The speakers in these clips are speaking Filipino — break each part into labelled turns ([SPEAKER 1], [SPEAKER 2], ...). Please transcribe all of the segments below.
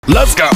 [SPEAKER 1] Let's go!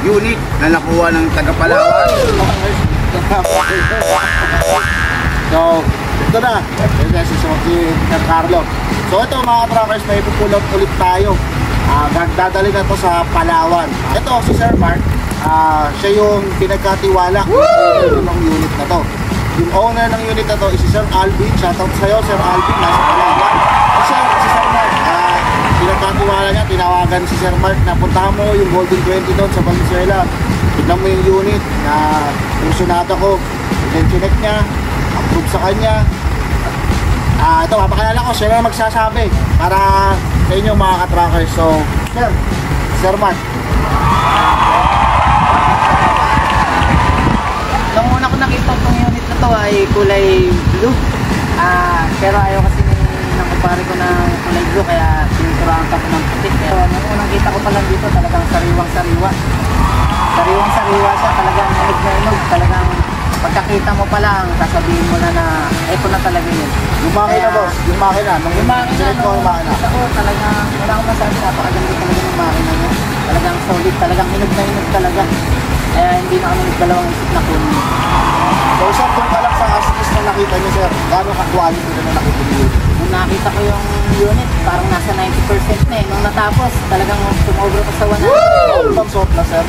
[SPEAKER 2] unit na nakuha ng taga-Palawan. So, ito na. Ito si Sir Carlo. So, ito mga truckers, may pupulot ulit tayo. Dadali na to sa Palawan. Ito si Sir Mark, siya yung pinagkatiwala ng unit na to. Yung owner ng unit na to is si Sir Alvin. Shoutout sa'yo, Sir Alvin, nasa Palawan. Si Sir Mark, pinagkatiwala niya, tinawagan si Sir Mark na puntahan mo yung Golden 20 doon sa Valenzuela. Tignan mo yung unit na personada ko. Then chinek niya, approve sa kanya. Ito, mapakalala ko, siya na magsasabi para sa inyo mga ka-trackers. So, Sir Mark.
[SPEAKER 3] Nung una ko nakita itong unit na to ay kulay blue. Pero ayaw kasi ng kumpare ko ng kulay blue, kaya piniturahan ko ng puti. Pero nung unang kita ko pa lang dito, talagang sariwang-sariwa. Sariwang-sariwa siya, talagang inog na inog. Talagang pagkakita mo pa lang, sasabihin mo na na eto na talaga yun.
[SPEAKER 2] Yung makina, boss, yung makina.
[SPEAKER 3] Yung makina, ako talagang, wala akong masabi, napakaganda talaga yung makina niya. Talagang solid, talagang inog na inog talaga. Kaya hindi na kami nagdalawang isip na kunin.
[SPEAKER 2] So, sir, kung ka lang sa assist na nakita niyo, sir, gano'ng ka-quality na nakita niyo?
[SPEAKER 3] Nung nakita ko yung unit, parang nasa 90% na eh. Nung natapos, talagang tumobro ko sa 100.
[SPEAKER 2] Pang soft na, sir.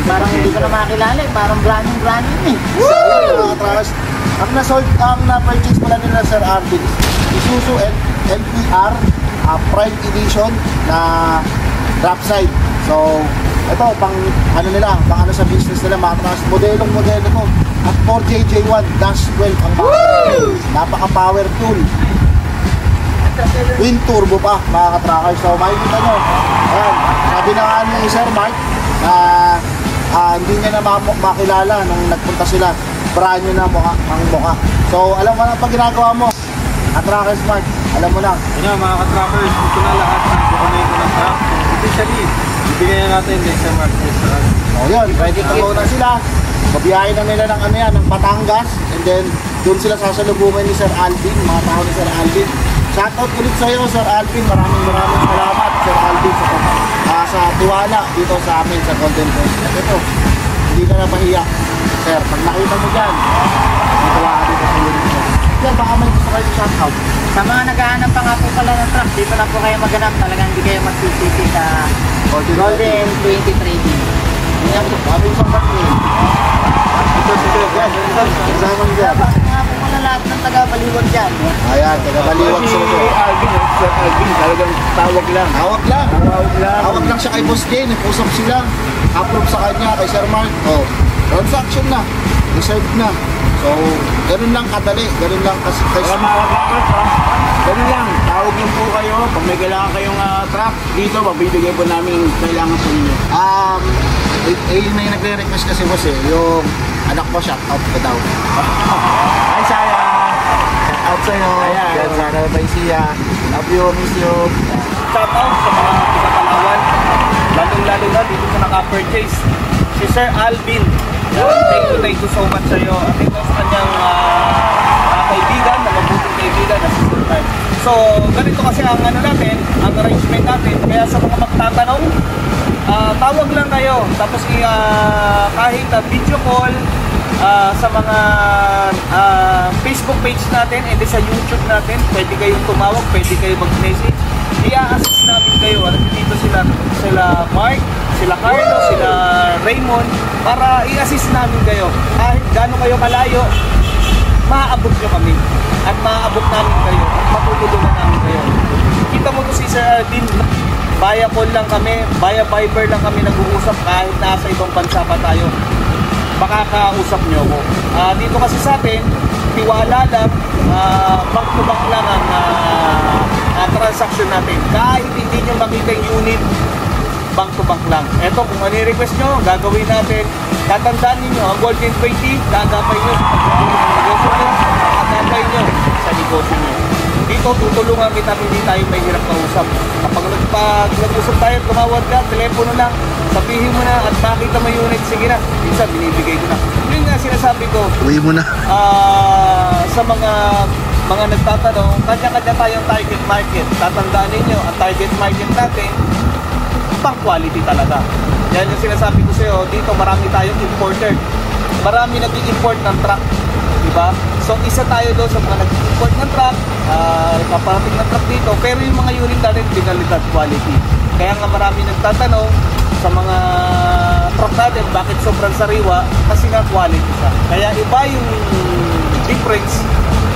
[SPEAKER 3] Parang hindi ko na makilala eh. Parang brand new eh.
[SPEAKER 2] So, mga trust, ang na-purchase pala nila, Sir Arvin, Isuzu MPR Prime Edition na drop side. So, Ito, pang ano nila, pang ano sa business nila, matras, modelo to. At 4JJ1-12 ang makina. Napaka-power tool. Twin turbo pa, mga ka-trackers. So, makikita nyo. Ayan, sabi na nga ni Sir Mark, hindi niya na makilala nung nagpunta sila. Brand new na ang mukha. So, alam mo na pag ginagawa mo. Ka-trackers, Mark, alam mo na.
[SPEAKER 1] Yan mga ka-trackers, ito na lahat ng dokumento ng truck. Officially, ibigay na natin din sa Mark Restaurant.
[SPEAKER 2] So, yun, ready to go na sila. Mabiyahe na nila ng ano yan, ng Batangas. And then, doon sila sasalubungan ni Sir Alvin, mga tao ni Sir Alvin. Shoutout ulit sa iyo, Sir Alvin. Maraming salamat, Sir Alvin, sa tiwala dito sa amin sa Golden Coast. At ito, hindi ka na mahiya. Sir, pag nakita mo dyan, ituwa ka dito sa Golden Coast. Sir, baka may gusto kayo shoutout.
[SPEAKER 3] Sa mga naghahanap pa nga po pala ng truck, dito na po kayo maghanap. Talagang hindi kayo magsisisi sa Golden 20 Trading.
[SPEAKER 2] Yan po, kami isang bakit. Ito, kasama niyo dyan.
[SPEAKER 3] Mga po pala lahat ng taga-Baliwag dyan.
[SPEAKER 2] Ayan, taga-Baliwag
[SPEAKER 1] Si
[SPEAKER 2] Soto.
[SPEAKER 1] Alvin, talagang tawag lang.
[SPEAKER 2] Tawag lang siya kay Boss Jane, pusap sila. Approve sa kanya, kay Sir Mark. Oh, transaction na, reserved na. So, ganun lang kadali, ganun lang kasi
[SPEAKER 1] Kaya mga ka-trackers, ganun lang, tawag lang po kayo. Pag may kailangan kayong truck, dito, mabibigay po namin yung kailangan po ninyo.
[SPEAKER 2] may nagre-request kasi boss yung anak ko shout out ko daw.
[SPEAKER 1] Hi, Saya!
[SPEAKER 2] Shout out sa'yo.
[SPEAKER 1] Ayan.
[SPEAKER 2] Yan, sana ba siya. Love you, miss you.
[SPEAKER 1] Shout out sa mga Palawan, lalong-lalo na dito sa naka-purchase, si Sir Alvin. Thank you so much sa iyo. At ito sa kanyang kaibigan, mabuting kaibigan na si Sir Mark. So, ganito kasi ang ano natin, ang arrangement natin. Kaya sa mga magtatanong, tawag lang kayo. Tapos kahit video call sa mga Facebook page natin and sa YouTube natin, pwede kayong tumawag, pwede kayong mag-message. I-assist namin kayo. Dito sila Mark, sila Carlos, sila Raymond, para i-assist namin kayo. Kahit gaano kayo kalayo, maaabot nyo kami. At maaabot namin kayo. At matutulungan namin kayo. Kita mo to si Sir Alvin, via call lang kami, via Viber lang kami nag-uusap kahit nasa ibang bansa pa tayo. Makakausap nyo ko. Dito kasi sa atin, tiwala lang, bank to bank lang ang transaction natin. Kahit hindi nyo makita yung unit, bank to bank lang. Eto, kung ano request nyo, gagawin natin. Tatandaan ninyo, ang Golden 20, gagapay nyo sa negosyo nyo, gagapay nyo sa negosyo nyo. Dito, tutulungan kita, hindi tayo may hirap kausap. Kapag nag-usap tayo, tumawag ka, telepono lang, sabihin mo na at makita mo yung unit, sige na, minsan binibigay ko na. Yun nga sinasabi ko,
[SPEAKER 2] Uwi mo na.
[SPEAKER 1] sa mga nagtatanong, kanya-kanya tayong target market. Tatandaan ninyo, ang target market natin, pang quality talaga. Yan yung sinasabi ko sa'yo, dito marami tayong importer. Marami nag-import ng truck, diba? So isa tayo doon sa mga nag-import ng truck, paparating ng truck dito, pero yung mga unit natin, pinalidad quality. Kaya nga marami nagtatanong sa mga truck natin, bakit sobrang sariwa? Kasi nga quality siya. Kaya iba yung difference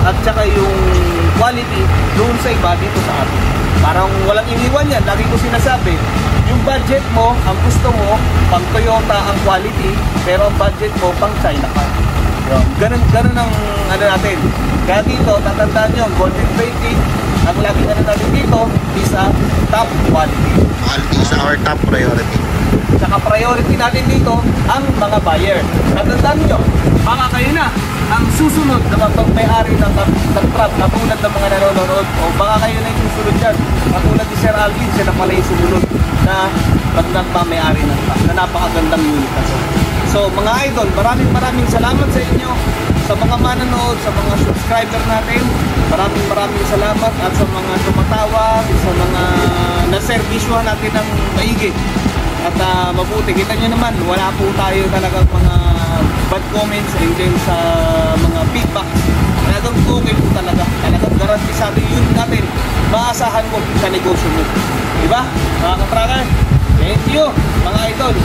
[SPEAKER 1] at saka yung quality doon sa iba dito sa atin. Parang walang iniwan yan. Lagi ko sinasabi, yung budget mo, ang gusto mo, pang Toyota ang quality, pero ang budget mo, pang China car. Ganun ang ano natin. Kaya dito, tatandaan nyo, Golden 20, ang laging ano natin dito, is a top quality.
[SPEAKER 2] Quality is our top priority.
[SPEAKER 1] Saka priority natin dito, ang mga buyer. Tatandaan nyo, baka kayo na ang susunod na magpapay-ari ng truck na tulad ng mga nanonood, o baka kayo na yung susunod dyan. Katulad ni Sir Alvin, siya na pala yung sumunod na magpapay-ari ng truck na napakagandang unit na to. So mga idol, maraming salamat sa inyo, sa mga manonood, sa mga subscriber natin. Maraming salamat at sa mga tumatawag, sa mga naservisyohan natin ng maigi. At mabuti, kita nyo naman, wala po tayo talagang mga bad comments and then sa mga feedbacks. Talagang okay po talaga. Talagang garantisado yun natin. Maasahan ko sa negosyo mo. Diba? Mga katracker, thank you mga idol.